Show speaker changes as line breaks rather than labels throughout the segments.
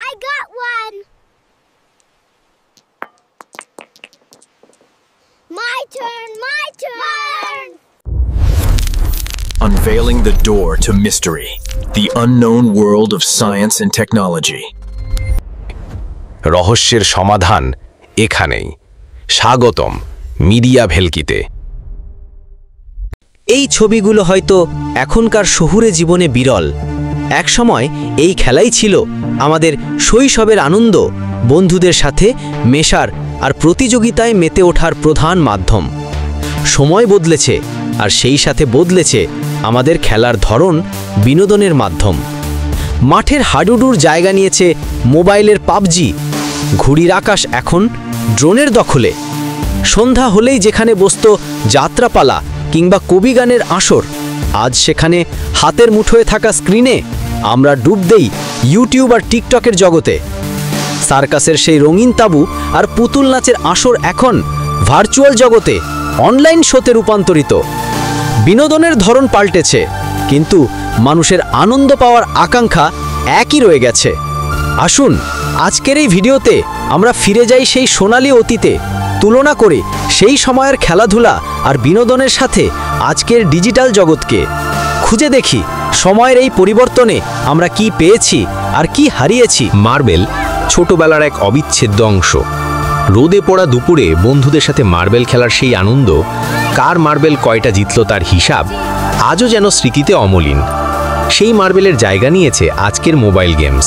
I got one. My turn, my turn.
Unveiling the door to mystery, the unknown world of science and technology.
রহস্যের সমাধান এখানেই। স্বাগতম media ভেলকিতে।
এই ছবিগুলো হয়তো এখনকার শহুরে জীবনে বিরল। একসময় এই খেলাই ছিল আমাদের শৈশবের আনন্দ, বন্ধুদের সাথে মেশার আর প্রতিযোগিতায় মেতে ওঠার প্রধান মাধ্যম। সময় বদলেছে, আর সেই সাথে বদলেছে আমাদের খেলার ধরন, বিনোদনের মাধ্যম। মাঠের হাডুডুর জায়গা নিয়েছে মোবাইলের পাবজি। ঘুড়ির আকাশ এখন ড্রোনের দখলে। সন্ধ্যা হলেই যেখানে বসত যাত্রাপালা কিংবা কবিগানের আসর, আজ সেখানে হাতের মুঠোয় থাকা স্ক্রিনে আমরা ডুব দেই ইউটিউব আর টিকটকের জগতে। সার্কাসের সেই রঙিন তাবু আর পুতুল নাচের আসর এখন ভার্চুয়াল জগতে অনলাইন শোতে রূপান্তরিত। বিনোদনের ধরন পাল্টেছে, কিন্তু মানুষের আনন্দ পাওয়ার আকাঙ্ক্ষা একই রয়ে গেছে। আসুন আজকের এই ভিডিওতে আমরা ফিরে যাই সেই সোনালী অতীতে, তুলনা করি সেই সময়ের খেলাধুলা আর বিনোদনের সাথে আজকের ডিজিটাল জগৎকে। খুঁজে দেখি সময়ের এই পরিবর্তনে আমরা কি পেয়েছি আর কি হারিয়েছি।
মার্বেল ছোটবেলার এক অবিচ্ছেদ্য অংশ। রোদে পড়া দুপুরে বন্ধুদের সাথে মার্বেল খেলার সেই আনন্দ, কার মার্বেল কয়টা জিতল তার হিসাব আজও যেন স্মৃতিতে অমলিন। সেই মার্বেলের জায়গা নিয়েছে আজকের মোবাইল গেমস।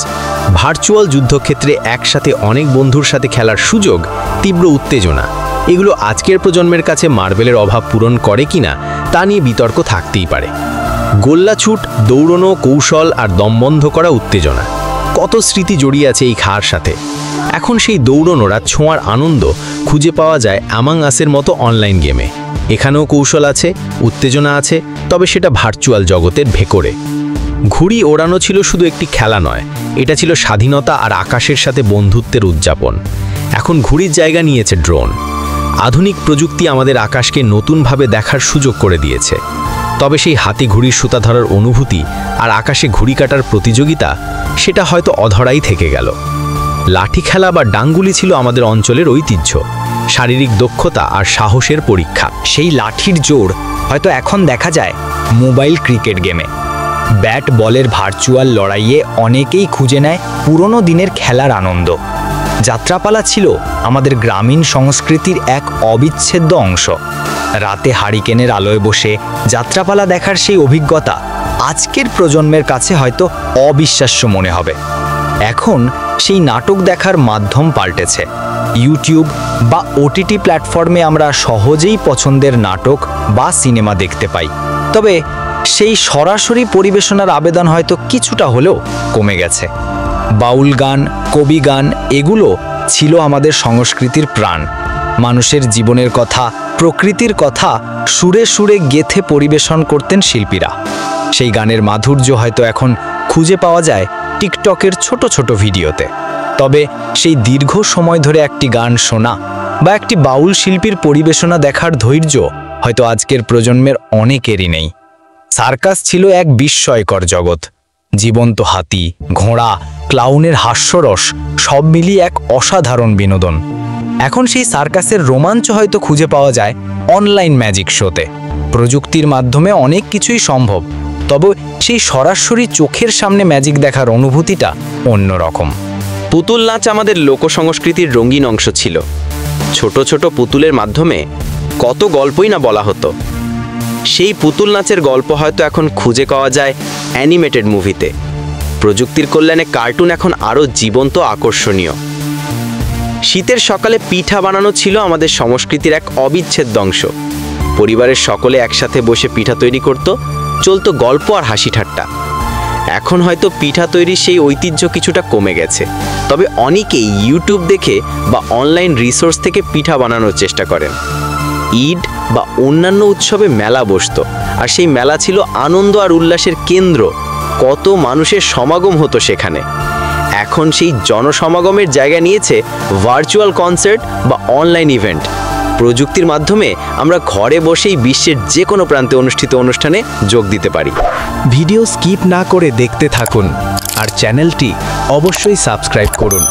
ভার্চুয়াল যুদ্ধক্ষেত্রে একসাথে অনেক বন্ধুর সাথে খেলার সুযোগ, তীব্র উত্তেজনা, এগুলো আজকের প্রজন্মের কাছে মার্বেলের অভাব পূরণ করে কিনা তা নিয়ে বিতর্ক থাকতেই পারে। গোল্লাছুট, দৌড়নো, কৌশল আর দমবন্ধ করা উত্তেজনা, কত স্মৃতি জড়িয়ে আছে এই খাওয়ার সাথে। এখন সেই দৌড়নোরা ছোঁয়ার আনন্দ খুঁজে পাওয়া যায় অ্যামাং আসের মতো অনলাইন গেমে। এখানেও কৌশল আছে, উত্তেজনা আছে, তবে সেটা ভার্চুয়াল জগতের ভেতরে। ঘুড়ি ওড়ানো ছিল শুধু একটি খেলা নয়, এটা ছিল স্বাধীনতা আর আকাশের সাথে বন্ধুত্বের উদযাপন। এখন ঘুড়ির জায়গা নিয়েছে ড্রোন। আধুনিক প্রযুক্তি আমাদের আকাশকে নতুনভাবে দেখার সুযোগ করে দিয়েছে। তবে সেই হাতে ঘুড়ির সুতা ধরার অনুভূতি আর আকাশে ঘুড়ি কাটার প্রতিযোগিতা, সেটা হয়তো অধরাই থেকে গেল। লাঠি খেলা বা ডাঙ্গুলি ছিল আমাদের অঞ্চলের ঐতিহ্য, শারীরিক দক্ষতা আর সাহসের পরীক্ষা।
সেই লাঠির জোর হয়তো এখন দেখা যায় মোবাইল ক্রিকেট গেমে। ব্যাট বলের ভার্চুয়াল লড়াইয়ে অনেকেই খুঁজে নেয় পুরনো দিনের খেলার আনন্দ। যাত্রাপালা ছিল আমাদের গ্রামীণ সংস্কৃতির এক অবিচ্ছেদ্য অংশ। রাতে হারিকেনের আলোয় বসে যাত্রাপালা দেখার সেই অভিজ্ঞতা আজকের প্রজন্মের কাছে হয়তো অবিশ্বাস্য মনে হবে। এখন সেই নাটক দেখার মাধ্যম পাল্টেছে। ইউটিউব বা ওটিটি প্ল্যাটফর্মে আমরা সহজেই পছন্দের নাটক বা সিনেমা দেখতে পাই। তবে সেই সরাসরি পরিবেশনার আবেদন হয়তো কিছুটা হলেও কমে গেছে। বাউল গান, কবি গান, এগুলো ছিল আমাদের সংস্কৃতির প্রাণ। মানুষের জীবনের কথা, প্রকৃতির কথা সুরে সুরে গেথে পরিবেশন করতেন শিল্পীরা। সেই গানের মাধুর্য হয়তো এখন খুঁজে পাওয়া যায় টিকটকের ছোট ছোট ভিডিওতে। তবে সেই দীর্ঘ সময় ধরে একটি গান শোনা বা একটি বাউল শিল্পীর পরিবেশনা দেখার ধৈর্য হয়তো আজকের প্রজন্মের অনেকেরই নেই। সার্কাস ছিল এক বিস্ময়কর জগৎ। জীবন্ত হাতি, ঘোড়া, ক্লাউনের হাস্যরস সব মিলিয়ে এক অসাধারণ বিনোদন। এখন সেই সার্কাসের রোমাঞ্চ হয়তো খুঁজে পাওয়া যায় অনলাইন ম্যাজিক শোতে। প্রযুক্তির মাধ্যমে অনেক কিছুই সম্ভব, তবে সেই সরাসরি চোখের সামনে ম্যাজিক দেখার অনুভূতিটা অন্যরকম।
পুতুল নাচ আমাদের লোকসংস্কৃতির রঙিন অংশ ছিল। ছোট ছোট পুতুলের মাধ্যমে কত গল্পই না বলা হতো। সেই পুতুল নাচের গল্প হয়তো এখন খুঁজে পাওয়া যায় অ্যানিমেটেড মুভিতে। প্রযুক্তির কল্যাণে কার্টুন এখন আরও জীবন্ত, আকর্ষণীয়। শীতের সকালে পিঠা বানানো ছিল আমাদের সংস্কৃতির এক অবিচ্ছেদ্য অংশ। পরিবারের সকলে একসাথে বসে পিঠা তৈরি করত, চলতো গল্প আর হাসি ঠাট্টা। এখন হয়তো পিঠা তৈরির সেই ঐতিহ্য কিছুটা কমে গেছে, তবে অনেকেই ইউটিউব দেখে বা অনলাইন রিসোর্স থেকে পিঠা বানানোর চেষ্টা করেন। ঈদ বা অন্যান্য উৎসবে মেলা বসত, আর সেই মেলা ছিল আনন্দ আর উল্লাসের কেন্দ্র। কত মানুষের সমাগম হতো সেখানে। এখন সেই জনসমাগমের জায়গা নিয়েছে ভার্চুয়াল কনসার্ট বা অনলাইন ইভেন্ট। প্রযুক্তির মাধ্যমে আমরা ঘরে বসেই বিশ্বের যে কোনো প্রান্তে অনুষ্ঠিত অনুষ্ঠানে যোগ দিতে পারি।
ভিডিও স্কিপ না করে দেখতে থাকুন আর চ্যানেলটি অবশ্যই সাবস্ক্রাইব করুন।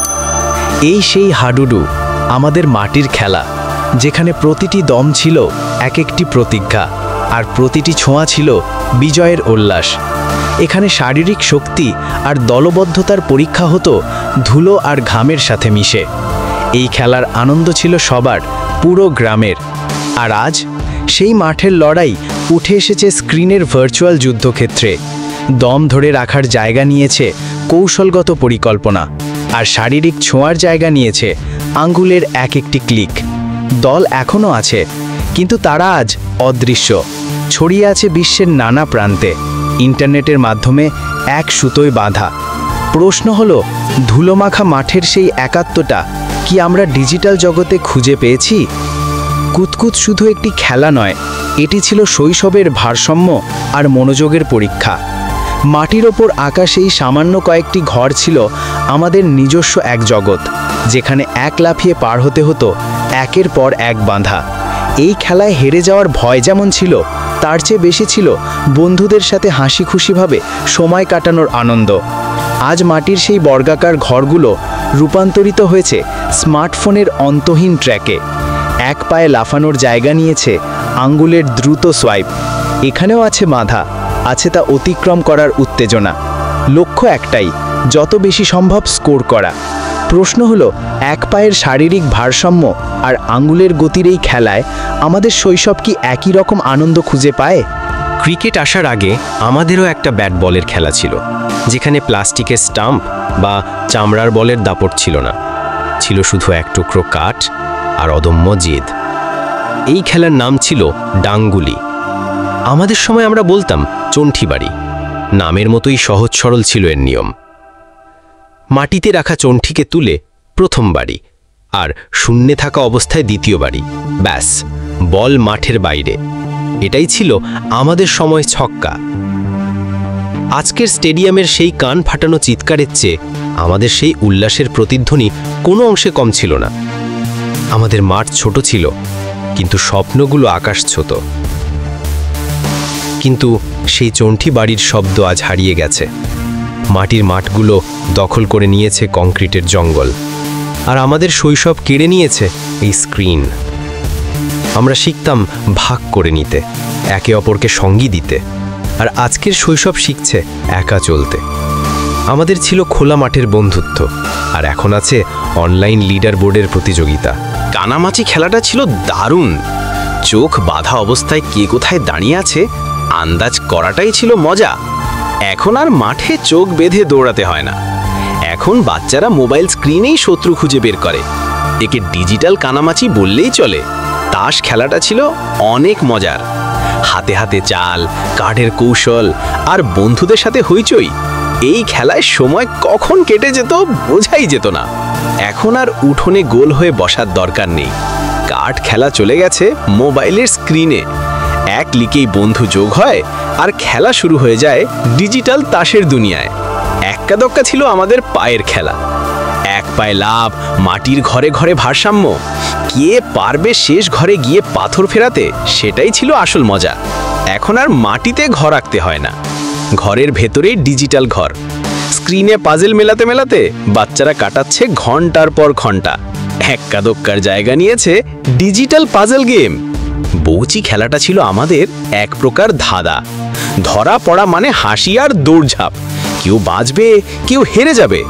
এই সেই হাডুডু, আমাদের মাটির খেলা, যেখানে প্রতিটি দম ছিল এক একটি প্রতিজ্ঞা আর প্রতিটি ছোঁয়া ছিল বিজয়ের উল্লাস। এখানে শারীরিক শক্তি আর দলবদ্ধতার পরীক্ষা হতো ধুলো আর ঘামের সাথে মিশে। এই খেলার আনন্দ ছিল সবার, পুরো গ্রামের। আর আজ সেই মাঠের লড়াই উঠে এসেছে স্ক্রিনের ভার্চুয়াল যুদ্ধক্ষেত্রে। দম ধরে রাখার জায়গা নিয়েছে কৌশলগত পরিকল্পনা, আর শারীরিক ছোঁয়ার জায়গা নিয়েছে আঙ্গুলের এক একটি ক্লিক। দল এখনও আছে, কিন্তু তারা আজ অদৃশ্য, ছড়িয়ে আছে বিশ্বের নানা প্রান্তে, ইন্টারনেটের মাধ্যমে এক সুতোয় বাঁধা। প্রশ্ন হলো, ধুলোমাখা মাঠের সেই একাত্মটা কি আমরা ডিজিটাল জগতে খুঁজে পেয়েছি? কুতকুত শুধু একটি খেলা নয়, এটি ছিল শৈশবের ভারসাম্য আর মনোযোগের পরীক্ষা। মাটির ওপর আঁকা সেই সামান্য কয়েকটি ঘর ছিল আমাদের নিজস্ব এক জগৎ, যেখানে এক লাফিয়ে পার হতে হতো একের পর এক বাঁধা। এই খেলায় হেরে যাওয়ার ভয় যেমন ছিল, তার চেয়ে বেশি ছিল বন্ধুদের সাথে হাসি খুশিভাবে সময় কাটানোর আনন্দ। আজ মাটির সেই বর্গাকার ঘরগুলো রূপান্তরিত হয়েছে স্মার্টফোনের অন্তহীন ট্র্যাকে। এক পায়ে লাফানোর জায়গা নিয়েছে আঙ্গুলের দ্রুত সোয়াইপ। এখানেও আছে বাধা, আছে তা অতিক্রম করার উত্তেজনা। লক্ষ্য একটাই, যত বেশি সম্ভব স্কোর করা। প্রশ্ন হলো, এক পায়ের শারীরিক ভারসাম্য আর আঙ্গুলের গতির এই খেলায় আমাদের শৈশব কি একই রকম আনন্দ খুঁজে পায়? ক্রিকেট আসার আগে আমাদেরও একটা ব্যাট বলের খেলা ছিল, যেখানে প্লাস্টিকের স্টাম্প বা চামড়ার বলের দাপট ছিল না, ছিল শুধু এক টুকরো কাঠ আর অদম্য জেদ। এই খেলার নাম ছিল ডাঙ্গুলি। আমাদের সময় আমরা বলতাম চন্ঠি বাড়ি। নামের মতোই সহজ সরল ছিল এর নিয়ম। মাটিতে রাখা চন্ঠিকে তুলে প্রথম বাড়ি, আর শূন্যে থাকা অবস্থায় দ্বিতীয় বাড়ি। ব্যাস, বল মাঠের বাইরে। এটাই ছিল আমাদের সময় ছক্কা। আজকের স্টেডিয়ামের সেই কান ফাটানো চিৎকারের চেয়ে আমাদের সেই উল্লাসের প্রতিধ্বনি কোনো অংশে কম ছিল না। আমাদের মাঠ ছোট ছিল, কিন্তু স্বপ্নগুলো আকাশ ছোট। কিন্তু সেই চন্ঠি বাড়ির শব্দ আজ হারিয়ে গেছে। মাটির মাঠগুলো দখল করে নিয়েছে কংক্রিটের জঙ্গল, আর আমাদের শৈশব কেড়ে নিয়েছে এই স্ক্রিন। আমরা শিখতাম ভাগ করে নিতে, একে অপরকে সঙ্গী দিতে, আর আজকের শৈশব শিখছে একা চলতে। আমাদের ছিল খোলা মাঠের বন্ধুত্ব, আর এখন আছে অনলাইন লিডার বোর্ডের প্রতিযোগিতা।
কানামাছি খেলাটা ছিল দারুণ। চোখ বাঁধা অবস্থায় কে কোথায় দাঁড়িয়ে আছে আন্দাজ করাটাই ছিল মজা। এখন আর মাঠে চোখ বেঁধে দৌড়াতে হয় না। এখন বাচ্চারা মোবাইল স্ক্রিনেই শত্রু খুঁজে বের করে। একে ডিজিটাল কানামাছি বললেই চলে। তাস খেলাটা ছিল অনেক মজার। হাতে হাতে চাল, কাঠের কৌশল আর বন্ধুদের সাথে হইচই। এই খেলায় সময় কখন কেটে যেত বোঝাই যেত না। এখন আর উঠোনে গোল হয়ে বসার দরকার নেই। কাঠ খেলা চলে গেছে মোবাইলের স্ক্রিনে। এক ক্লিকেই বন্ধু যোগ হয় আর খেলা শুরু হয়ে যায় ডিজিটাল তাসের দুনিয়ায়। এক্কা দক্কা ছিল আমাদের পায়ের খেলা। এক পায়ে লাভ, মাটির ঘরে ঘরে ভারসাম্য। কে পারবে শেষ ঘরে গিয়ে পাথর ফেরাতে, সেটাই ছিল আসল মজা। এখন আর মাটিতে ঘর আঁকতে হয় না, ঘরের ভেতরেই ডিজিটাল ঘর। স্ক্রিনে পাজেল মেলাতে মেলাতে বাচ্চারা কাটাচ্ছে ঘন্টার পর ঘন্টা। এক্কা দক্কার জায়গা নিয়েছে ডিজিটাল পাজেল গেম। বউচি খেলাটা ছিল আমাদের এক প্রকার ধাঁধা। ধরা পড়া মানে হাসি আর দৌড়ঝাঁপ। কেউ বাঁচবে, কেউ হেরে যাবে।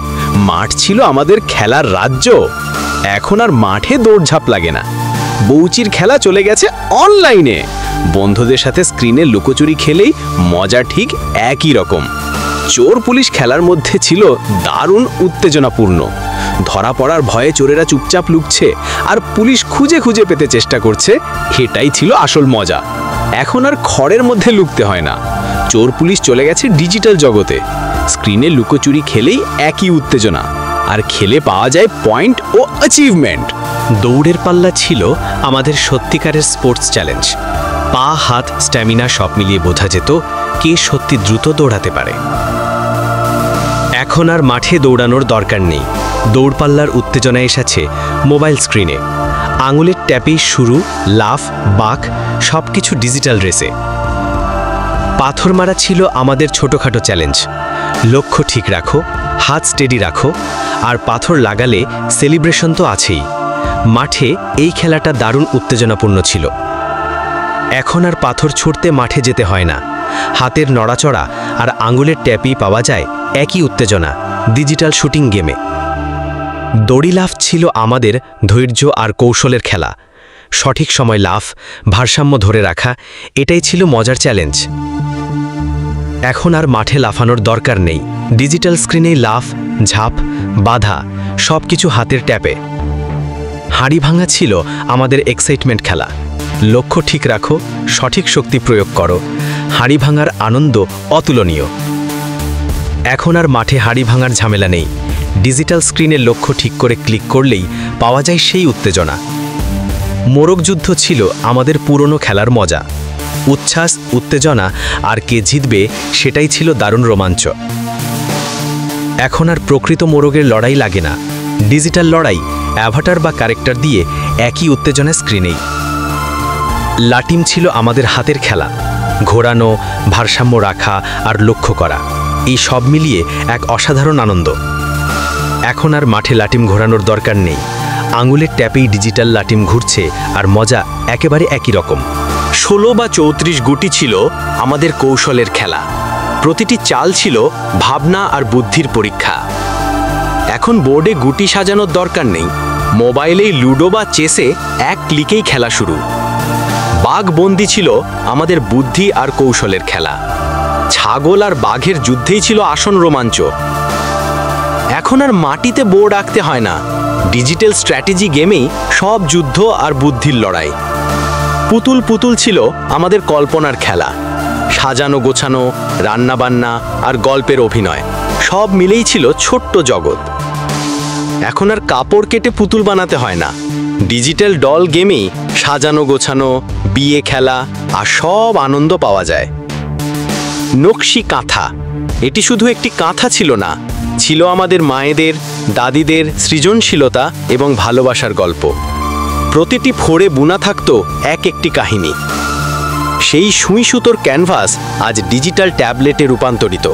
মাঠ ছিল আমাদের খেলার রাজ্য। এখন আর মাঠে দৌড়ঝাঁপ লাগে না। বউচির খেলা চলে গেছে অনলাইনে। বন্ধুদের সাথে স্ক্রিনে লুকোচুরি খেলেই মজা ঠিক একই রকম। চোর পুলিশ খেলার মধ্যে ছিল দারুণ উত্তেজনাপূর্ণ। ধরা পড়ার ভয়ে চোরেরা চুপচাপ লুকছে আর পুলিশ খুঁজে খুঁজে পেতে চেষ্টা করছে। এটাই ছিল আসল মজা। এখন আর খড়ের মধ্যে লুকতে হয় না। চোর পুলিশ চলে গেছে ডিজিটাল জগতে। স্ক্রিনে লুকোচুরি খেলেই একই উত্তেজনা, আর খেলে পাওয়া যায় পয়েন্ট ও অ্যাচিভমেন্ট।
দৌড়ের পাল্লা ছিল আমাদের সত্যিকারের স্পোর্টস চ্যালেঞ্জ। পা, হাত, স্ট্যামিনা সব মিলিয়ে বোঝা যেত কে সত্যি দ্রুত দৌড়াতে পারে। এখন আর মাঠে দৌড়ানোর দরকার নেই। দৌড়পাল্লার উত্তেজনা এসেছে মোবাইল স্ক্রিনে। আঙুলের ট্যাপেই শুরু, লাফ, বাঁক সবকিছু ডিজিটাল রেসে। পাথর মারা ছিল আমাদের ছোটখাটো চ্যালেঞ্জ। লক্ষ্য ঠিক রাখো, হাত স্টেডি রাখো, আর পাথর লাগালে সেলিব্রেশন তো আছেই। মাঠে এই খেলাটা দারুণ উত্তেজনাপূর্ণ ছিল। এখন আর পাথর ছুঁড়তে মাঠে যেতে হয় না। হাতের নড়াচড়া আর আঙুলের ট্যাপেই পাওয়া যায় একই উত্তেজনা ডিজিটাল শুটিং গেমে। দড়ি লাফ ছিল আমাদের ধৈর্য আর কৌশলের খেলা। সঠিক সময় লাফ, ভারসাম্য ধরে রাখা, এটাই ছিল মজার চ্যালেঞ্জ। এখন আর মাঠে লাফানোর দরকার নেই। ডিজিটাল স্ক্রিনেই লাফ, ঝাঁপ, বাধা সবকিছু হাতের ট্যাপে। হাঁড়ি ভাঙা ছিল আমাদের এক্সাইটমেন্ট খেলা। লক্ষ্য ঠিক রাখো, সঠিক শক্তি প্রয়োগ করো, হাঁড়ি ভাঙার আনন্দ অতুলনীয়। এখন আর মাঠে হাঁড়ি ভাঙার ঝামেলা নেই। ডিজিটাল স্ক্রিনে লক্ষ্য ঠিক করে ক্লিক করলেই পাওয়া যায় সেই উত্তেজনা। মোরগ যুদ্ধ ছিল আমাদের পুরনো খেলার মজা। উচ্ছ্বাস, উত্তেজনা আর কে জিতবে সেটাই ছিল দারুণ রোমাঞ্চ। এখন আর প্রকৃত মোরগের লড়াই লাগে না। ডিজিটাল লড়াই অ্যাভাটার বা ক্যারেক্টার দিয়ে একই উত্তেজনা স্ক্রিনেই। লাটিম ছিল আমাদের হাতের খেলা। ঘোরানো, ভারসাম্য রাখা আর লক্ষ্য করা, এই সব মিলিয়ে এক অসাধারণ আনন্দ। এখন আর মাঠে লাটিম ঘোরানোর দরকার নেই। আঙুলের ট্যাপেই ডিজিটাল লাটিম ঘুরছে আর মজা একেবারে একই রকম।
16 বা 34 গুটি ছিল আমাদের কৌশলের খেলা। প্রতিটি চাল ছিল ভাবনা আর বুদ্ধির পরীক্ষা। এখন বোর্ডে গুটি সাজানোর দরকার নেই। মোবাইলেই লুডো বা চেসে এক ক্লিকেই খেলা শুরু। বাঘ বন্দি ছিল আমাদের বুদ্ধি আর কৌশলের খেলা। ছাগল আর বাঘের যুদ্ধেই ছিল আসন রোমাঞ্চ। এখন আর মাটিতে বোর্ড আঁকতে হয় না। ডিজিটাল স্ট্র্যাটেজি গেমেই সব যুদ্ধ আর বুদ্ধির লড়াই। পুতুল পুতুল ছিল আমাদের কল্পনার খেলা। সাজানো গোছানো, রান্নাবান্না আর গল্পের অভিনয় সব মিলেই ছিল ছোট্ট জগৎ। এখন আর কাপড় কেটে পুতুল বানাতে হয় না। ডিজিটাল ডল গেমেই সাজানো গোছানো, বিয়ে খেলা আর সব আনন্দ পাওয়া যায়। নকশি কাঁথা, এটি শুধু একটি কাঁথা ছিল না, ছিল আমাদের মায়েদের, দাদিদের সৃজনশীলতা এবং ভালোবাসার গল্প। প্রতিটি ফোড়ে বুনা থাকতো এক একটি কাহিনী। সেই সুই সুতোর ক্যানভাস আজ ডিজিটাল ট্যাবলেটে রূপান্তরিত।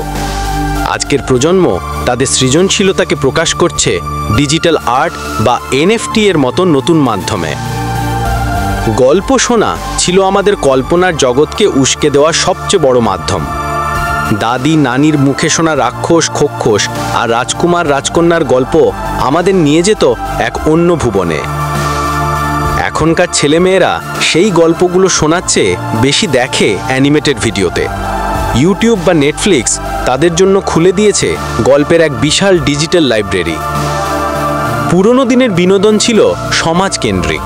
আজকের প্রজন্ম তাদের সৃজনশীলতাকে প্রকাশ করছে ডিজিটাল আর্ট বা NFT এর মতো নতুন মাধ্যমে। গল্প শোনা ছিল আমাদের কল্পনার জগৎকে উস্কে দেওয়া সবচেয়ে বড় মাধ্যম। দাদি নানির মুখে শোনা রাক্ষস, খোক্ষস আর রাজকুমার রাজকন্যার গল্প আমাদের নিয়ে যেত এক অন্য ভুবনে। এখনকার ছেলেমেয়েরা সেই গল্পগুলো শোনাচ্ছে বেশি দেখে অ্যানিমেটেড ভিডিওতে। ইউটিউব বা নেটফ্লিক্স তাদের জন্য খুলে দিয়েছে গল্পের এক বিশাল ডিজিটাল লাইব্রেরি। পুরনো দিনের বিনোদন ছিল সমাজকেন্দ্রিক।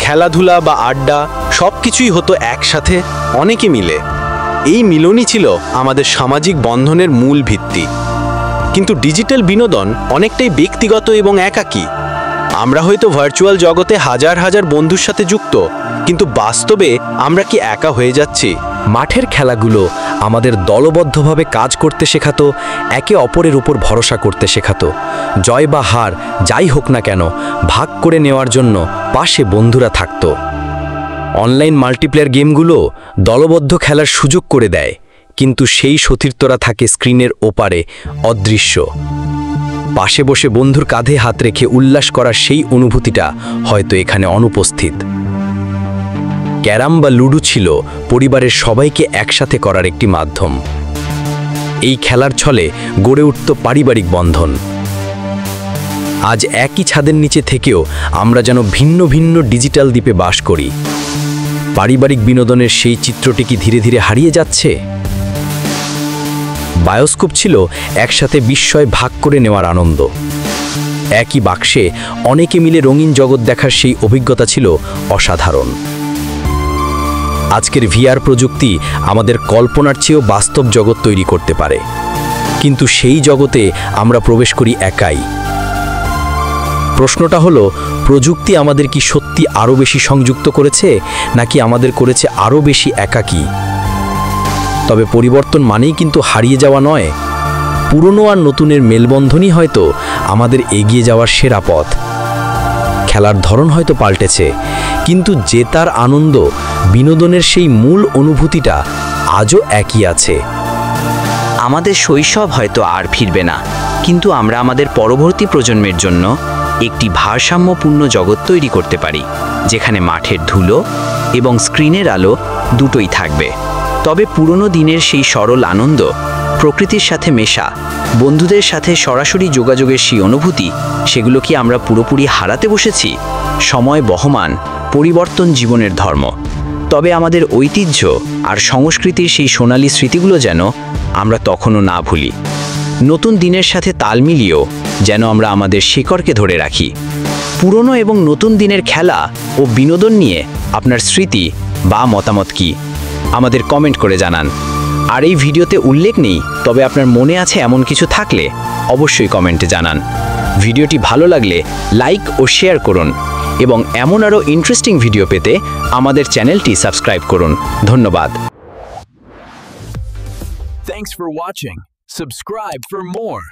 খেলাধুলা বা আড্ডা সব কিছুই হতো একসাথে, অনেকে মিলে। এই মিলনই ছিল আমাদের সামাজিক বন্ধনের মূল ভিত্তি। কিন্তু ডিজিটাল বিনোদন অনেকটাই ব্যক্তিগত এবং একাকী। আমরা হয়তো ভার্চুয়াল জগতে হাজার হাজার বন্ধুর সাথে যুক্ত, কিন্তু বাস্তবে আমরা কি একা হয়ে যাচ্ছি?
মাঠের খেলাগুলো আমাদের দলবদ্ধভাবে কাজ করতে শেখাতো, একে অপরের উপর ভরসা করতে শেখাতো। জয় বা হার যাই হোক না কেন, ভাগ করে নেওয়ার জন্য পাশে বন্ধুরা থাকতো। অনলাইন মাল্টিপ্লেয়ার গেমগুলো দলবদ্ধ খেলার সুযোগ করে দেয়, কিন্তু সেই সতীর্থরা থাকে স্ক্রিনের ওপারে, অদৃশ্য। পাশে বসে বন্ধুর কাঁধে হাত রেখে উল্লাস করার সেই অনুভূতিটা হয়তো এখানে অনুপস্থিত। ক্যারাম বা লুডো ছিল পরিবারের সবাইকে একসাথে করার একটি মাধ্যম। এই খেলার ছলে গড়ে উঠত পারিবারিক বন্ধন। আজ একই ছাদের নিচে থেকেও আমরা যেন ভিন্ন ভিন্ন ডিজিটাল দ্বীপে বাস করি। পারিবারিক বিনোদনের সেই চিত্রটি কি ধীরে ধীরে হারিয়ে যাচ্ছে? বায়োস্কোপ ছিল একসাথে বিস্ময় ভাগ করে নেওয়ার আনন্দ। একই বাক্সে অনেকে মিলে রঙিন জগৎ দেখার সেই অভিজ্ঞতা ছিল অসাধারণ। আজকের VR প্রযুক্তি আমাদের কল্পনার চেয়েও বাস্তব জগৎ তৈরি করতে পারে, কিন্তু সেই জগতে আমরা প্রবেশ করি একাই। প্রশ্নটা হলো, প্রযুক্তি আমাদের কি সত্যি আরও বেশি সংযুক্ত করেছে, নাকি আমাদের করেছে আরও বেশি একাকী? তবে পরিবর্তন মানেই কিন্তু হারিয়ে যাওয়া নয়। পুরনো আর নতুনের মেলবন্ধনই হয়তো আমাদের এগিয়ে যাওয়ার সেরা পথ। খেলার ধরন হয়তো পাল্টেছে, কিন্তু জেতার আনন্দ, বিনোদনের সেই মূল অনুভূতিটা আজও একই আছে।
আমাদের শৈশব হয়তো আর ফিরবে না, কিন্তু আমরা আমাদের পরবর্তী প্রজন্মের জন্য একটি ভারসাম্যপূর্ণ জগৎ তৈরি করতে পারি, যেখানে মাঠের ধুলো এবং স্ক্রিনের আলো দুটোই থাকবে। তবে পুরনো দিনের সেই সরল আনন্দ, প্রকৃতির সাথে মেশা, বন্ধুদের সাথে সরাসরি যোগাযোগের সেই অনুভূতি, সেগুলো কি আমরা পুরোপুরি হারাতে বসেছি? সময় বহমান, পরিবর্তন জীবনের ধর্ম। তবে আমাদের ঐতিহ্য আর সংস্কৃতির সেই সোনালী স্মৃতিগুলো যেন আমরা তখনও না ভুলি। নতুন দিনের সাথে তাল মিলিয়েও যেন আমরা আমাদের শিকড়কে ধরে রাখি। পুরনো এবং নতুন দিনের খেলা ও বিনোদন নিয়ে আপনার স্মৃতি বা মতামত কি, আমাদের কমেন্ট করে জানান। আর এই ভিডিওতে উল্লেখ নেই, তবে আপনার মনে আছে এমন কিছু থাকলে অবশ্যই কমেন্টে জানান। ভিডিওটি ভালো লাগলে লাইক ও শেয়ার করুন এবং এমন আরও ইন্টারেস্টিং ভিডিও পেতে আমাদের চ্যানেলটি সাবস্ক্রাইব করুন। ধন্যবাদ।
Thanks for watching. Subscribe for more.